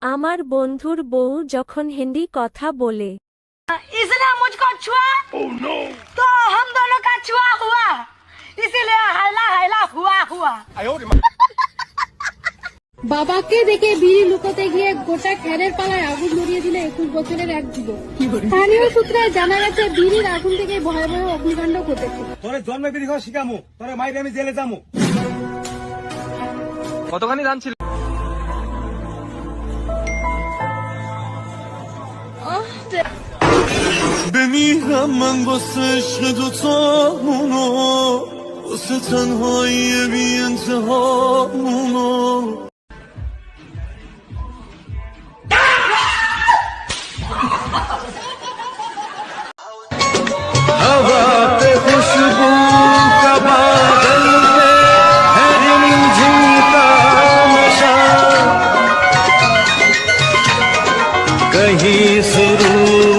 আমার বন্ধুর বউ যখন হিন্দি কথা বলে इसने मुझको छुआ तो हम दोनों का छुआ हुआ, इसीलिए हैला हैला हुआ हुआ। বাবাকে দেখে বিড়ি লুকোতে গিয়ে গোটা খ্যারের পালায় আগুন ধরিয়ে দিল 21 বছরের এক যুবক। স্থানীয় সূত্রে জানা গেছে বিড়ির আগুন থেকে ভয়াবহ অগ্নিকাণ্ড ঘটেছে। তোরে জন্মে বিড়ি খাওয়া শিখামু, তোরে মাইরে আমি জেলে যামু। কতখানি দান ছিল? بمیرم من واسه عشق دوتامونو، واسه تنهایی بی انتهامونو. हवा पे खुशबू का बादल पे है रिमझिम का नशा, कहीं सुरूर